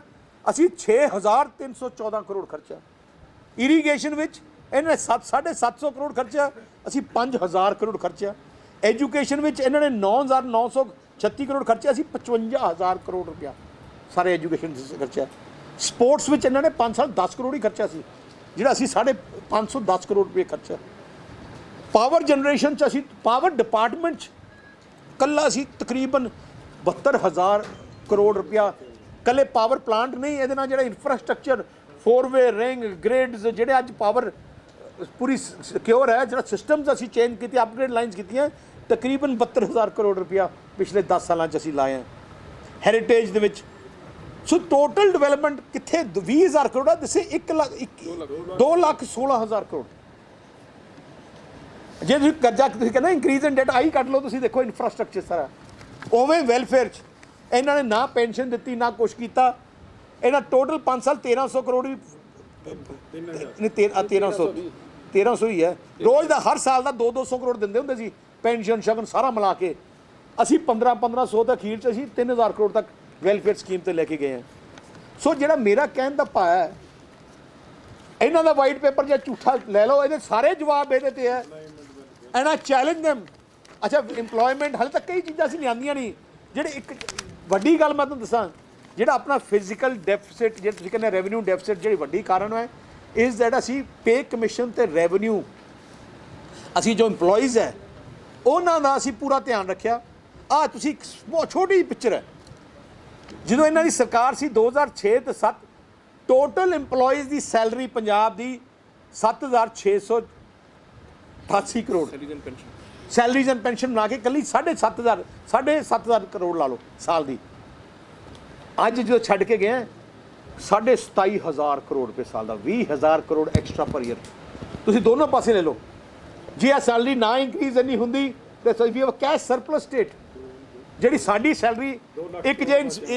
ਅਸੀਂ 6,314 ਕਰੋੜ ਖਰਚਿਆ। ਇਰੀਗੇਸ਼ਨ ਵਿੱਚ ਇਹਨਾਂ ਨੇ 750 ਕਰੋੜ ਖਰਚਿਆ, ਅਸੀਂ 5,000 ਕਰੋੜ ਖਰਚਿਆ। ਐਜੂਕੇਸ਼ਨ ਵਿੱਚ ਇਹਨਾਂ ਨੇ 9,936 ਕਰੋੜ ਖਰਚਿਆ, ਅਸੀਂ 55,000 ਕਰੋੜ ਰੁਪਇਆ ਸਾਰੇ ਐਜੂਕੇਸ਼ਨ ਖਰਚਿਆ। ਸਪੋਰਟਸ ਵਿੱਚ ਇਹਨਾਂ ਨੇ 5 ਸਾਲ 10 ਕਰੋੜ ਹੀ ਖਰਚਿਆ ਸੀ, ਜਿਹੜਾ ਅਸੀਂ 510 ਕਰੋੜ ਰੁਪਏ ਖਰਚਿਆ। ਪਾਵਰ ਜਨਰੇਸ਼ਨ 'ਚ ਅਸੀਂ ਪਾਵਰ ਡਿਪਾਰਟਮੈਂਟ 'ਚ ਕੱਲਾ ਅਸੀਂ ਤਕਰੀਬਨ 72,000 ਕਰੋੜ ਰੁਪਇਆ ਕੱਲੇ ਪਾਵਰ ਪਲਾਂਟ ਨਹੀਂ, ਇਹਦੇ ਨਾਲ ਜਿਹੜਾ ਇਨਫਰਾਸਟ੍ਰਕਚਰ 4-ਵੇ ਰਿੰਗ ਗ੍ਰਿਡਸ ਜਿਹੜੇ ਅੱਜ ਪਾਵਰ ਪੂਰੀ ਸਿਕਿਉਰ ਹੈ, ਜਿਹੜਾ ਸਿਸਟਮਸ ਅਸੀਂ ਚੇਂਜ ਕੀਤੇ, ਅਪਗ੍ਰੇਡ ਲਾਈਨਸ ਕੀਤੀਆਂ, ਤਕਰੀਬਨ 72,000 ਕਰੋੜ ਰੁਪਇਆ ਪਿਛਲੇ 10 ਸਾਲਾਂ 'ਚ ਅਸੀਂ ਲਾਏ ਹਾਂ ਹੈਰੀਟੇਜ ਦੇ ਵਿੱਚ। ਸੋ ਟੋਟਲ ਡਿਵੈਲਪਮੈਂਟ ਕਿੱਥੇ 20,000 ਕਰੋੜ ਆ, ਦੱਸੇ 2,16,000 ਕਰੋੜ। ਜੇ ਤੁਸੀਂ ਕਰਜ਼ਾ ਤੁਸੀਂ ਕਹਿੰਦਾ ਇੰਕਰੀਜ਼ ਇਨ ਡੈਟ ਆਈ ਕੱਢ ਲਓ, ਤੁਸੀਂ ਦੇਖੋ ਇਨਫਰਾਸਟ੍ਰਕਚਰ ਸਾਰਾ ਉਵੇਂ। ਵੈਲਫੇਅਰ 'ਚ ਇਹਨਾਂ ਨੇ ਨਾ ਪੈਨਸ਼ਨ ਦਿੱਤੀ ਨਾ ਕੁਛ ਕੀਤਾ। ਇਹਨਾਂ ਟੋਟਲ 5 ਸਾਲ 1,300 ਕਰੋੜ ਵੀ ਨਹੀਂ 1,300 ਹੀ ਹੈ ਰੋਜ਼ ਦਾ, ਹਰ ਸਾਲ ਦਾ 200 ਕਰੋੜ ਦਿੰਦੇ ਹੁੰਦੇ ਸੀ ਪੈਨਸ਼ਨ ਸ਼ਗਨ ਸਾਰਾ ਮਿਲਾ ਕੇ। ਅਸੀਂ 1500 ਦਾ ਅਖੀਰ 'ਚ ਅਸੀਂ 3,000 ਕਰੋੜ ਤੱਕ ਵੈਲਫੇਅਰ ਸਕੀਮ ਤੇ ਲੈ ਕੇ ਗਏ ਹਾਂ। ਸੋ ਜਿਹੜਾ ਮੇਰਾ ਕਹਿਣ ਦਾ ਭਾਵ ਹੈ, ਇਹਨਾਂ ਦਾ ਵਾਈਟ ਪੇਪਰ ਜਾਂ ਝੂਠਾ ਲੈ ਲਓ, ਇਹਦੇ ਸਾਰੇ ਜਵਾਬ ਇਹਦੇ ਤੇ ਹੈ। And I challenge them. ਅੱਛਾ ਇੰਪਲੋਇਮੈਂਟ ਹਾਲੇ ਤੱਕ ਕਈ ਚੀਜ਼ਾਂ ਅਸੀਂ ਲਿਆਂਦੀਆਂ ਨਹੀਂ। ਜਿਹੜੇ ਇੱਕ ਵੱਡੀ ਗੱਲ ਮੈਂ ਤੁਹਾਨੂੰ ਦੱਸਾਂ, ਜਿਹੜਾ ਆਪਣਾ ਫਿਜ਼ੀਕਲ ਡੈਫਿਸਿਟ, ਜਿਹੜਾ ਤੁਸੀਂ ਕਹਿੰਦੇ ਰੈਵਨਿਊ ਡੈਫਿਸਿਟ, ਜਿਹੜੀ ਵੱਡੀ ਕਾਰਨ ਹੈ ਇਜ਼ ਦੈਟ ਅਸੀਂ ਪੇ ਕਮਿਸ਼ਨ ਤੇ ਰੈਵਨਿਊ, ਅਸੀਂ ਜੋ ਇੰਪਲੋਈਜ਼ ਹੈ ਉਹਨਾਂ ਦਾ ਅਸੀਂ ਪੂਰਾ ਧਿਆਨ ਰੱਖਿਆ। ਆਹ ਤੁਸੀਂ ਬਹੁਤ ਛੋਟੀ ਪਿਕਚਰ ਹੈ, ਜਦੋਂ ਇਹਨਾਂ ਦੀ ਸਰਕਾਰ ਸੀ 2006 ਤੇ 7 total employees the salary Punjab the 7,688 crore salaries and pension ਬਣਾ ਕੇ ਇਕੱਲੀ 7,500 ਕਰੋੜ ਲਾ ਲਓ ਸਾਲ ਦੀ। ਅੱਜ ਜਦੋਂ ਛੱਡ ਕੇ ਗਏ 27,500 ਕਰੋੜ ਰੁਪਏ ਸਾਲ ਦਾ, 20,000 ਕਰੋੜ ਐਕਸਟਰਾ ਪਰ ਈਅਰ। ਤੁਸੀਂ ਦੋਨੋਂ ਪਾਸੇ ਲੈ ਲਓ। ਜੇ ਇਹ ਸੈਲਰੀ ਨਾ ਇੰਕਰੀਜ਼ ਨਹੀਂ ਹੁੰਦੀ ਤੇ ਵੀ ਕੈਸ਼ ਸਰਪਲਸ ਸਟੇਟ। ਜਿਹੜੀ ਸਾਡੀ ਸੈਲਰੀ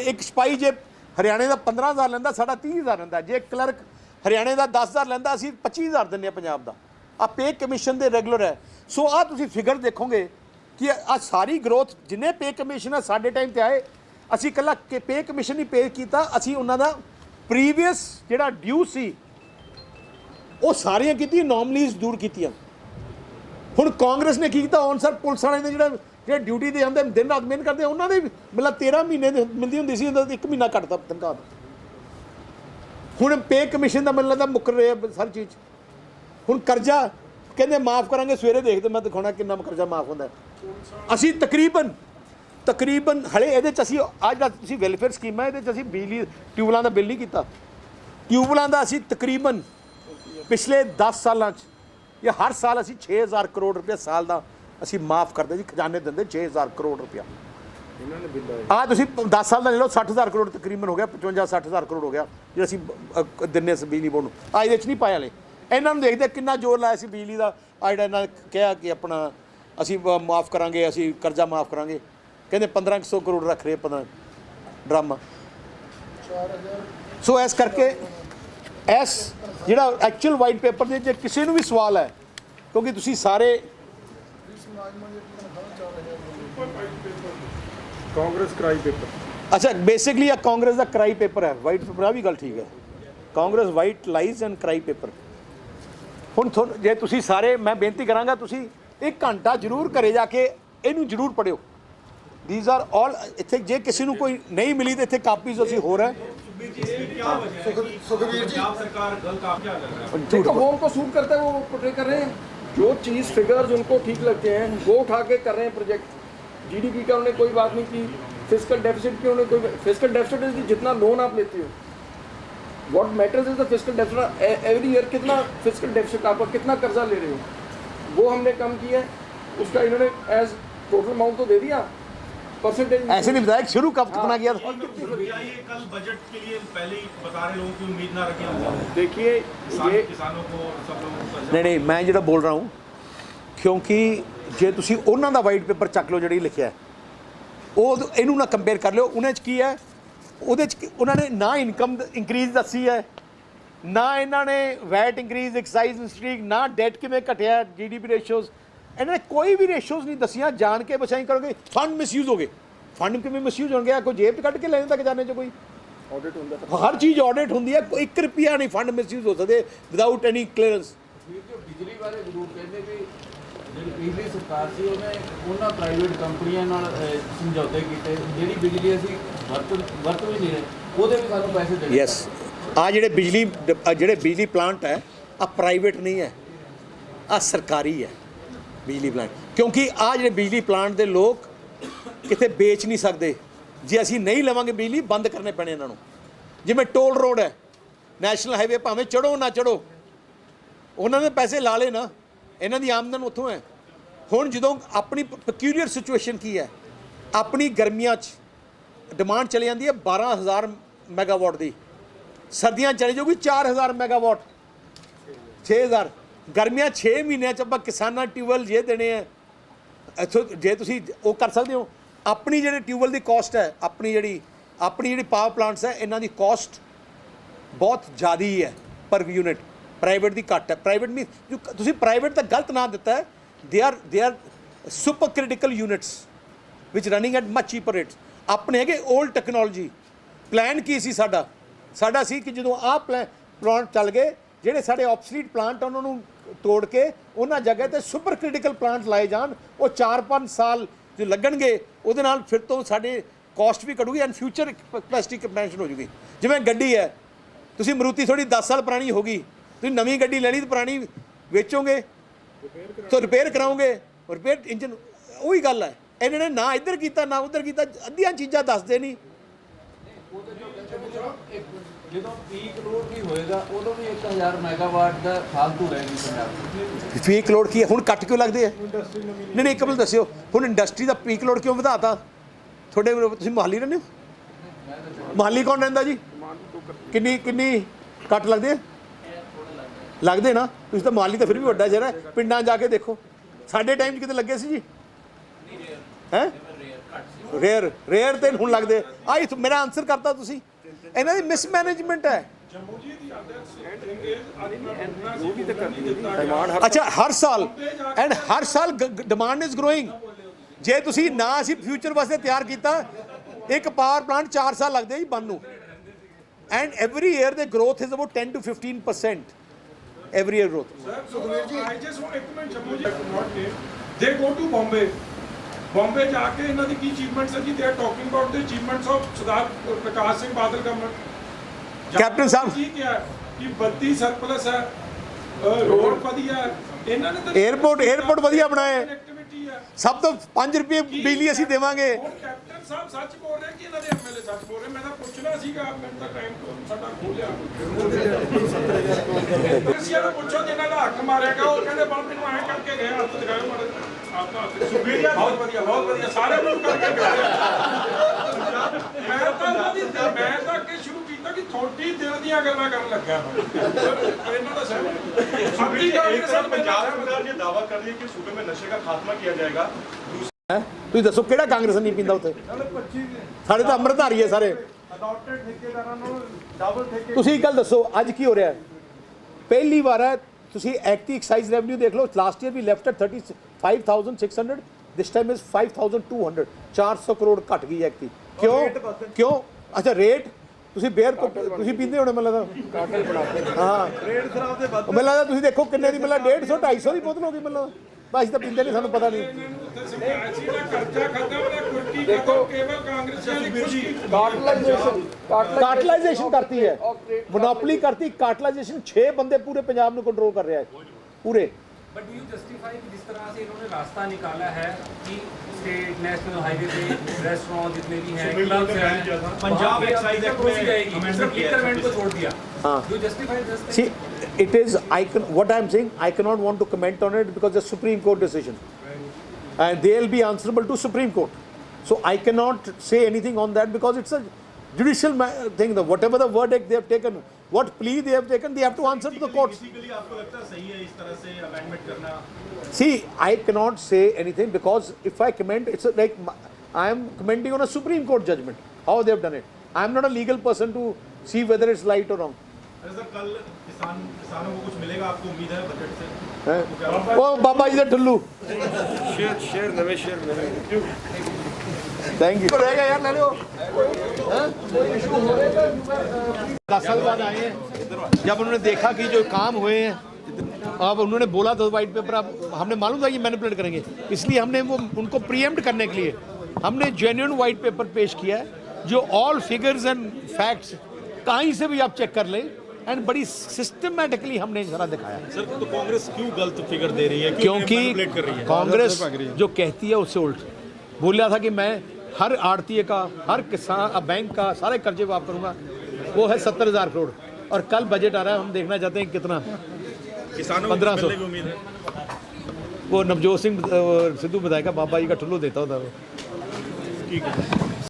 ਇੱਕ ਸਿਪਾਹੀ ਜੇ ਹਰਿਆਣੇ ਦਾ 15,000 ਲੈਂਦਾ, ਸਾਡਾ 30,000 ਲੈਂਦਾ। ਜੇ ਕਲਰਕ ਹਰਿਆਣੇ ਦਾ 10,000 ਲੈਂਦਾ, ਅਸੀਂ 25,000 ਦਿੰਦੇ ਹਾਂ ਪੰਜਾਬ ਦਾ। ਆ ਪੇ ਕਮਿਸ਼ਨ ਦੇ ਰੈਗੂਲਰ ਹੈ। ਸੋ ਆਹ ਤੁਸੀਂ ਫਿਗਰ ਦੇਖੋਗੇ ਕਿ ਆ ਸਾਰੀ ਗਰੋਥ ਜਿੰਨੇ ਪੇ ਕਮਿਸ਼ਨ ਹੈ ਸਾਡੇ ਟਾਈਮ ਤੇ ਆਏ, ਅਸੀਂ ਇਕੱਲਾ ਪੇ ਕਮਿਸ਼ਨ ਹੀ ਪੇ ਕੀਤਾ, ਅਸੀਂ ਉਹਨਾਂ ਦਾ ਪ੍ਰੀਵੀਅਸ ਜਿਹੜਾ ਡਿਊ ਸੀ ਉਹ ਸਾਰੀਆਂ ਕੀਤੀਆਂ, ਨੋਮਲੀਜ਼ ਦੂਰ ਕੀਤੀਆਂ। ਹੁਣ ਕਾਂਗਰਸ ਨੇ ਕੀ ਕੀਤਾ, ਹੁਣ ਸਰ ਪੁਲਿਸ ਵਾਲੇ ਦੇ ਜਿਹੜੇ ਡਿਊਟੀ ਤੇ ਆਉਂਦੇ ਦਿਨ ਰਾਤ ਮਿਹਨਤ ਕਰਦੇ, ਉਹਨਾਂ ਦੇ ਮਤਲਬ 13 ਮਹੀਨੇ ਦੀ ਮਿਲਦੀ ਹੁੰਦੀ ਸੀ, ਉਹਨਾਂ ਦਾ 1 ਮਹੀਨਾ ਘੱਟਦਾ ਤਨਖਾਹ। ਹੁਣ ਪੇ ਕਮਿਸ਼ਨ ਦਾ ਮੈਨੂੰ ਲੱਗਦਾ ਮੁੱਕਰ ਰਿਹਾ ਹਰ ਚੀਜ਼। ਹੁਣ ਕਰਜ਼ਾ ਕਹਿੰਦੇ ਮਾਫ ਕਰਾਂਗੇ, ਸਵੇਰੇ ਦੇਖਦੇ ਮੈਂ ਦਿਖਾਉਣਾ ਕਿੰਨਾ ਕਰਜ਼ਾ ਮਾਫ ਹੁੰਦਾ। ਅਸੀਂ ਤਕਰੀਬਨ ਹਲੇ ਇਹਦੇ 'ਚ ਅਸੀਂ ਅੱਜ ਦਾ ਤੁਸੀਂ ਵੈਲਫੇਅਰ ਸਕੀਮਾਂ ਇਹਦੇ 'ਚ ਅਸੀਂ ਬਿਜਲੀ ਟਿਊਬਲਾਂ ਦਾ ਬਿੱਲ ਨਹੀਂ ਕੀਤਾ। ਟਿਊਬਲਾਂ ਦਾ ਅਸੀਂ ਤਕਰੀਬਨ ਪਿਛਲੇ 10 ਸਾਲਾਂ 'ਚ ਜਾਂ ਹਰ ਸਾਲ ਅਸੀਂ 6,000 ਕਰੋੜ ਰੁਪਏ ਸਾਲ ਦਾ ਅਸੀਂ ਮਾਫ ਕਰਦੇ ਜੀ, ਖਜ਼ਾਨੇ ਦਿੰਦੇ 6,000 ਕਰੋੜ ਰੁਪਇਆ। ਆ ਤੁਸੀਂ 10 ਸਾਲ ਦਾ ਲੈ ਲਓ 60,000 ਕਰੋੜ ਤਕਰੀਬਨ ਹੋ ਗਿਆ 55-60,000 ਕਰੋੜ ਹੋ ਗਿਆ ਜੇ ਅਸੀਂ ਦਿੰਨੇ ਸੀ ਬਿਜਲੀ ਬੋਰਡ ਨੂੰ ਆ ਇਹਦੇ 'ਚ ਨਹੀਂ ਪਾਇਆ ਹਲੇ ਇਹਨਾਂ ਨੂੰ ਦੇਖਦੇ ਕਿੰਨਾ ਜ਼ੋਰ ਲਾਇਆ ਸੀ ਬਿਜਲੀ ਦਾ ਆ ਜਿਹੜਾ ਇਹਨਾਂ ਨੇ ਕਿਹਾ ਕਿ ਆਪਣਾ ਅਸੀਂ ਮਾਫ ਕਰਾਂਗੇ ਅਸੀਂ ਕਰਜ਼ਾ ਮਾਫ ਕਰਾਂਗੇ ਕਹਿੰਦੇ 1500 ਕਰੋੜ ਰੱਖ ਰਹੇ 15 ਡਰਾਮਾ ਸੋ ਇਸ ਕਰਕੇ ਇਸ ਜਿਹੜਾ ਐਕਚੁਅਲ ਵਾਈਟ ਪੇਪਰ ਦੇ ਜੇ ਕਿਸੇ ਨੂੰ ਵੀ ਸਵਾਲ ਹੈ ਕਿਉਂਕਿ ਤੁਸੀਂ ਸਾਰੇ ਕਾਂਗਰਸ ਕਰਾਈ ਪੇਪਰ ਅੱਛਾ ਬੇਸਿਕਲੀ ਆ ਕਾਂਗਰਸ ਦਾ ਕਰਾਈ ਪੇਪਰ ਹੈ ਵਾਈਟ ਪੇਪਰ ਆ ਵੀ ਗੱਲ ਠੀਕ ਹੈ ਕਾਂਗਰਸ ਵਾਈਟ ਲਾਈਜ਼ ਐਂਡ ਕਰਾਈ ਪੇਪਰ ਹੁਣ ਜੇ ਤੁਸੀਂ ਸਾਰੇ ਮੈਂ ਬੇਨਤੀ ਕਰਾਂਗਾ ਤੁਸੀਂ 1 ਘੰਟਾ ਜ਼ਰੂਰ ਘਰੇ ਜਾ ਕੇ ਇਹਨੂੰ ਜ਼ਰੂਰ ਪੜ੍ਹਿਓ ਥੀਸ ਆਰ ਆਲ ਇੱਥੇ ਜੇ ਕਿਸੇ ਨੂੰ ਕੋਈ ਨਹੀਂ ਮਿਲੀ ਤਾਂ ਇੱਥੇ ਕਾਪੀਜ਼ ਅਸੀਂ ਹੋਰ ਹੈ सुखबीर जी सरकार गलत आप क्या कर रहे हैं देखो वो उनको सूट करता है वो पोर्ट्रे कर रहे हैं जो चीज़ फिगर्स उनको ठीक लगते हैं वो उठा के कर रहे हैं प्रोजेक्ट जीडीपी का उन्होंने कोई बात नहीं की फिस्कल डेफिसिट की उन्होंने कोई फिस्कल डेफिसिट इज जितना लोन आप लेते हो what matters is the fiscal deficit every year कितना फिस्कल डेफिसिट आप कितना कर्जा ले रहे हो वो हमने कम किया है उसका इन्होंने एज टोटल अमाउंट तो दे दिया परसेंटेज ऐसे नहीं बताया शुरू कब कितना किया था क्या ये कल बजट के लिए पहले ही बता रहे लोगों की उम्मीद ना रखें हम देखिए ये किसानों को सब लोगों को नहीं मैं ਜਿਹੜਾ ਬੋਲ ਰਹਾ ਹੂੰ ਕਿਉਂਕਿ ਜੇ ਤੁਸੀਂ ਉਹਨਾਂ ਦਾ ਵਾਈਟ ਪੇਪਰ ਚੱਕ ਲਓ ਜਿਹੜੀ ਲਿਖਿਆ ਉਹ ਇਹਨੂੰ ਨਾ ਕੰਪੇਅਰ ਕਰ ਲਿਓ ਉਹਨਾਂ 'ਚ ਕੀ ਹੈ ਉਹਦੇ 'ਚ ਉਹਨਾਂ ਨੇ ਨਾ ਇਨਕਮ ਇੰਕਰੀਜ਼ ਦੱਸੀ ਹੈ ਨਾ ਇਹਨਾਂ ਨੇ ਵੈਟ ਇੰਕਰੀਜ਼ ਐਕਸਾਈਜ਼ ਇੰਸਟ੍ਰੀਕ ਨਾ ਡੈਟ ਕਿਵੇਂ ਘਟਿਆ ਜੀਡੀਪੀ ਰੇਸ਼ੀਓਜ਼ ਇਹਨਾਂ ਨੇ ਕੋਈ ਵੀ ਰੇਸ਼ੀਓਜ਼ ਨਹੀਂ ਦੱਸੀਆਂ ਜਾਣ ਕੇ ਬਚਾਈ ਕਰੋਗੇ ਫੰਡ ਮਿਸਯੂਜ਼ ਹੋ ਗਏ ਫੰਡ ਕਿਵੇਂ ਮਿਸਯੂਜ਼ ਹੋਣਗੇ ਕੋਈ ਜੇਬ 'ਚ ਕੱਢ ਕੇ ਲੈ ਜਾਂਦਾ ਖਜ਼ਾਨੇ 'ਚ ਕੋਈ ऑडिट होता है ਹਰ ਚੀਜ਼ ਆਡਿਟ ਹੁੰਦੀ ਹੈ ਕੋਈ 1 ਰੁਪਿਆ ਨਹੀਂ ਫੰਡ ਮਿਸਯੂਜ਼ ਹੋ ਸਕਦੇ ਵਿਦਆਊਟ ਐਨੀ ਕਲੀਅਰੈਂਸ ਬਿਜਲੀ ਵਾਲੇ ਜ਼ਰੂਰ ਕਹਿੰਦੇ ਵੀ ਜਿਹੜੀ ਪਿਛਲੀ ਸਰਕਾਰ ਸੀ ਉਹਨੇ ਉਹਨਾਂ ਪ੍ਰਾਈਵੇਟ ਕੰਪਨੀਆਂ ਨਾਲ ਸਮਝੌਤੇ ਕੀਤੇ ਜਿਹੜੀ ਬਿਜਲੀ ਅਸੀਂ ਵਰਤ ਵੀ ਨਹੀਂ ਰਹੇ ਉਹਦੇ ਵੀ ਸਾਨੂੰ ਪੈਸੇ ਦੇਣੇ ਯੈਸ ਆ ਜਿਹੜੇ ਬਿਜਲੀ ਪਲਾਂਟ ਹੈ ਆ ਪ੍ਰਾਈਵੇਟ ਨਹੀਂ ਹੈ ਆ ਸਰਕਾਰੀ ਹੈ ਬਿਜਲੀ ਪਲਾਂਟ ਕਿਉਂਕਿ ਆ ਜਿਹੜੇ ਬਿਜਲੀ ਪਲਾਂਟ ਦੇ ਲੋਕ ਕਿਤੇ ਵੇਚ ਨਹੀਂ ਸਕਦੇ ਜੇ ਅਸੀਂ ਨਹੀਂ ਲਵਾਂਗੇ ਬਿਜਲੀ ਬੰਦ ਕਰਨੇ ਪੈਣੇ ਇਹਨਾਂ ਨੂੰ ਜਿਵੇਂ ਟੋਲ ਰੋਡ ਹੈ ਨੈਸ਼ਨਲ ਹਾਈਵੇ ਭਾਵੇਂ ਚੜੋ ਨਾ ਚੜੋ ਉਹਨਾਂ ਨੇ ਪੈਸੇ ਲਾ ਲਏ ਨਾ ਇਹਨਾਂ ਦੀ ਆਮਦਨ ਉੱਥੋਂ ਹੈ ਹੁਣ ਜਦੋਂ ਆਪਣੀ ਪੈਕਿਊਲੀਅਰ ਸਿਚੁਏਸ਼ਨ ਕੀ ਹੈ ਆਪਣੀ ਗਰਮੀਆਂ 'ਚ ਡਿਮਾਂਡ ਚਲੀ ਜਾਂਦੀ ਹੈ 12,000 ਮੈਗਾਵਾਟ ਦੀ ਸਰਦੀਆਂ ਚਲੀ ਜਾਊਗੀ 4,000 ਮੈਗਾਵਾਟ 6,000 ਗਰਮੀਆਂ 6 ਮਹੀਨਿਆਂ 'ਚ ਆਪਾਂ ਕਿਸਾਨਾਂ ਟਿਊਬਵੈੱਲ ਜੇ ਦੇਣੇ ਹੈ ਇੱਥੋਂ ਜੇ ਤੁਸੀਂ ਉਹ ਕਰ ਸਕਦੇ ਹੋ ਆਪਣੀ ਜਿਹੜੇ ਟਿਊਬਵੈੱਲ ਦੀ ਕਾਸਟ ਹੈ ਆਪਣੀ ਜਿਹੜੀ ਪਾਵਰ ਪਲਾਂਟਸ ਹੈ ਇਹਨਾਂ ਦੀ ਕਾਸਟ ਬਹੁਤ ਜ਼ਿਆਦਾ ਹੈ ਪਰ ਯੂਨਿਟ ਪ੍ਰਾਈਵੇਟ ਦੀ ਘੱਟ ਹੈ ਪ੍ਰਾਈਵੇਟ ਮੀਨ ਤੁਸੀਂ ਪ੍ਰਾਈਵੇਟ ਤਾਂ ਗਲਤ ਨਾਂ ਦਿੱਤਾ ਹੈ they are super critical units which running at much cheaper rates ਆਪਣੇ ਹੈਗੇ ਓਲਡ ਟੈਕਨੋਲੋਜੀ ਪਲਾਨ ਕੀ ਸੀ ਸਾਡਾ ਸੀ ਕਿ ਜਦੋਂ ਆਹ ਪਲਾਂਟ ਚੱਲ ਗਏ ਜਿਹੜੇ ਸਾਡੇ ਆਬਸਲੀਟ ਪਲਾਂਟ ਉਹਨਾਂ ਨੂੰ ਤੋੜ ਕੇ ਉਹਨਾਂ ਜਗ੍ਹਾ ਤੇ ਸੁਪਰ ਕ੍ਰਿਟੀਕਲ ਪਲਾਂਟ ਲਾਏ ਜਾਣ ਉਹ 4-5 ਸਾਲ ਜੋ ਲੱਗਣਗੇ ਉਹਦੇ ਨਾਲ ਫਿਰ ਤੋਂ ਸਾਡੇ ਕਾਸਟ ਵੀ ਘਟੂਗੀ ਐਂਡ ਫਿਊਚਰ ਕਪੈਸਿਟੀ ਕੰਪੈਂਸ਼ਨ ਹੋ ਜੂਗੀ ਜਿਵੇਂ ਗੱਡੀ ਹੈ ਤੁਸੀਂ ਮਰੂਤੀ ਥੋੜੀ 10 ਸਾਲ ਪੁਰਾਣੀ ਹੋ ਗਈ ਤੁਸੀਂ ਨਵੀਂ ਗੱਡੀ ਲੈ ਲਈ ਤਾਂ ਪੁਰਾਣੀ ਵੇਚੋਗੇ ਤਾਂ ਰਿਪੇਅਰ ਕਰਾਓਗੇ ਰਿਪੇਅਰ ਇੰਜਨ ਉਹੀ ਗੱਲ ਹੈ ਇਹਨਾਂ ਨੇ ਨਾ ਇੱਧਰ ਕੀਤਾ ਨਾ ਉੱਧਰ ਕੀਤਾ ਅੱਧੀਆਂ ਚੀਜ਼ਾਂ ਦੱਸਦੇ ਨਹੀਂ ਜਦੋਂ ਪੀਕ ਲੋਡ ਵੀ ਹੋਏਗਾ ਉਦੋਂ ਵੀ 1000 ਮੈਗਾਵਾਟ ਦਾ ਫਾਲਤੂ ਰਹੇਗੀ ਪੰਜਾਬ ਪੀਕ ਲੋਡ ਕੀ ਹੈ ਹੁਣ ਕੱਟ ਕਿਉਂ ਲੱਗਦੇ ਆ ਨਹੀਂ ਇੱਕ ਮਿੰਟ ਦੱਸਿਓ ਹੁਣ ਇੰਡਸਟਰੀ ਦਾ ਪੀਕ ਲੋਡ ਕਿਉਂ ਵਧਾਤਾ ਤੁਹਾਡੇ ਤੁਸੀਂ ਮੋਹਾਲੀ ਰਹਿੰਦੇ ਹੋ ਮੋਹਾਲੀ ਕੌਣ ਰਹਿੰਦਾ ਜੀ ਕਿੰਨੀ ਕੱਟ ਲੱਗਦੇ ਆ ਲੱਗਦੇ ਨਾ ਤੁਸੀਂ ਤਾਂ ਮੋਹਾਲੀ ਤਾਂ ਫਿਰ ਵੀ ਵੱਡਾ ਸ਼ਹਿਰ ਹੈ ਪਿੰਡਾਂ ਜਾ ਕੇ ਦੇਖੋ ਸਾਡੇ ਟਾਈਮ 'ਚ ਕਿਤੇ ਲੱਗੇ ਸੀ ਜੀ ਹੈ ਰੇਅਰ ਤੇ ਹੁਣ ਲੱਗਦੇ ਆਹ ਮੇਰਾ ਆਨਸਰ ਕਰਤਾ ਤੁਸੀਂ ਇਹਨਾਂ ਦੀ ਮਿਸਮੈਨੇਜਮੈਂਟ ਹੈ ਅੱਛਾ ਹਰ ਸਾਲ ਡਿਮਾਂਡ ਇਜ਼ ਗਰੋਇੰਗ ਜੇ ਤੁਸੀਂ ਨਾ ਅਸੀਂ ਫਿਊਚਰ ਵਾਸਤੇ ਤਿਆਰ ਕੀਤਾ ਇੱਕ ਪਾਵਰ ਪਲਾਂਟ 4 ਸਾਲ ਲੱਗਦੇ ਜੀ ਬਣਨ ਨੂੰ ਐਂਡ ਐਵਰੀ ਈਅਰ ਦੇ growth is about 10 to 15% every year growth. Sukhbir ji, I just want to comment, Jammu ji, not name. They go to Bombay. Bombay जाके इन्हों की achievements है जी. They are talking about the achievements of Sardar Prakash Singh Badal government. Captain साहब. जी क्या है कि बत्ती surplus है, रोड बढ़िया है. इन्हों ने तो एयरपोर्ट बढ़िया बनाया है. कनेक्टिविटी है. सब तो 5 रुपये बिजली ਅਸੀਂ ਦੇਵਾਂਗੇ. कैप्टन साहब सच बोल रहे कि इन्हों के एमएलए सच बोल रहे. मैं तो पूछना सीगा मैंने तो टाइम तो साडा खोलिया. ਅਸੀਂ ਇਹਨੂੰ ਪੁੱਛੋ ਜਿਨ੍ਹਾਂ ਦਾ ਹੱਕ ਮਾਰਿਆਗਾ ਉਹ ਕਹਿੰਦੇ ਬਲ ਮੈਨੂੰ ਐਂ ਕਰਕੇ ਗਿਆ ਹੱਥ ਦਿਖਾਓ ਮਾਰੇ ਆਪਣਾ ਬਹੁਤ ਵਧੀਆ ਸਾਰੇ ਨੂੰ ਕਰਕੇ ਗਏ ਮੈਂ ਤਾਂ ਅੱਗੇ ਸ਼ੁਰੂ ਕੀਤਾ ਕਿ ਥੋੜੀ ਦਿਲ ਦੀਆਂ ਗੱਲਾਂ ਕਰਨ ਲੱਗਾ ਇਹਨਾਂ ਦਾ ਸਹਿਮਤ एक तरफ पंजाब सरकार ये दावा कर रही है कि सूबे में नशे का खात्मा किया जाएगा। ਹੈਂ? ਤੁਸੀਂ ਦੱਸੋ ਕਿਹੜਾ ਕਾਂਗਰਸ ਨਹੀਂ ਪੀਂਦਾ ਉੱਥੇ? ਸਾਡੇ ਤਾਂ ਅੰਮ੍ਰਿਤਧਾਰੀ ਹੈ ਸਾਰੇ। ਤੁਸੀਂ ਇੱਕ ਗੱਲ ਦੱਸੋ ਅੱਜ ਕੀ ਹੋ ਰਿਹਾ ਹੈ? ਪਹਿਲੀ ਵਾਰ ਹੈ ਤੁਸੀਂ ਐਕਟੀ ਐਕਸਾਈਜ਼ ਰੈਵਨਿਊ ਦੇਖ ਲਓ, ਲਾਸਟ ਈਅਰ ਵੀ left at 35,600, this time is 5,200, 400 crore ਘਟ ਗਈ ਐਕਟੀ। ਕਿਉਂ? ਅੱਛਾ ਰੇਟ ਤੁਸੀਂ ਬੇਅਰ ਤੁਸੀਂ ਪੀਂਦੇ ਹੋਣੇ ਮੈਨੂੰ ਲੱਗਦਾ ਕਾਟਲ ਬਣਾਤੇ। ਹਾਂ ਰੇਟ ਖਰਾਬ ਦੇ ਵੱਧ ਮੈਨੂੰ ਲੱਗਦਾ ਤੁਸੀਂ ਦੇਖੋ ਕਿੰਨੇ ਦੀ ਮਤਲਬ 150 250 ਦੀ ਬੋਤਲ ਹੋ ਗਈ ਮੈਨੂੰ ਲੱਗਦਾ। ਬਸ ਤਾਂ ਪੀਂਦੇ ਨਹੀਂ, ਸਾਨੂੰ ਪਤਾ ਨਹੀਂ। ਕਰਜ਼ਾ ਖਤਮ ਨੇ ਕੁਰਕੀ ਦੇਖੋ ਕੇਵਲ ਕਾਂਗਰਸੀਆਂ ਦੀ ਕੁਰਕੀ ਕਾਟਲਾਈਜੇਸ਼ਨ ਕਰਤੀ ਹੈ, ਮੋਨੋਪੋਲੀ ਕਰਤੀ, ਕਾਟਲਾਈजेशन 6 बंदे पूरे पंजाब में कंट्रोल कर रहा है पूरे। बट डू यू जस्टिफाई कि जिस तरह से इन्होंने रास्ता निकाला है कि स्टेट नेशनल हाईवे पे रेस्टोरेंट जितने भी हैं क्लब्स हैं पंजाब एक्साइज एक्ट में जाएगी सिर्फ लिकर को छोड़ दिया। हाँ। Do you justify this? See, it is what I am saying. I cannot want to comment on it because the Supreme Court decision, and they will be answerable to Supreme Court. So I cannot say anything on that because it's a judicial thing. Whatever the verdict they have taken, what plea they have taken, they have to answer to the courts. Basically आपको लगता है सही है इस तरह से amendment करना? See, I cannot say anything because if I comment, it's like I am commenting on a Supreme Court judgment. How they have done it. I am not a legal person to see whether it's right or wrong. अरे sir कल किसानों को कुछ मिलेगा, आपको उम्मीद है budget से? ओ बाबा जी ਦਾ ਠੁੱਲੂ ਸ਼ੇਰ ਨਵੇਂ ਸ਼ੇਰ थैंक यू। रहेगा यार ले लो। 10 साल बाद आए हैं, जब उन्होंने देखा कि जो काम हुए हैं, अब उन्होंने बोला तो वाइट पेपर, अब हमने मालूम था ये मैनिपुलेट करेंगे, इसलिए हमने वो उनको प्रीएम्प्ट करने के लिए हमने जेन्युइन वाइट पेपर पेश किया है जो ऑल फिगर्स एंड फैक्ट्स कहीं से भी आप चेक कर लें एंड बड़ी सिस्टमेटिकली हमने सारा दिखाया। सर तो कांग्रेस क्यों गलत फिगर दे रही है, क्योंकि कर रही है? कांग्रेस जो कहती है उससे उल्ट बोल रहा था कि मैं हर आड़तीय का, हर किसान, बैंक का सारे कर्जे माफ करूंगा, वो है 70,000 करोड़। और कल बजट आ रहा है, हम देखना चाहते हैं कितना, किसानों को 1500 मिलने की उम्मीद है? वो नवजोत सिंह सिद्धू बताएगा, बाबा जी का ठुल्लू देता होता है वो। ठीक है।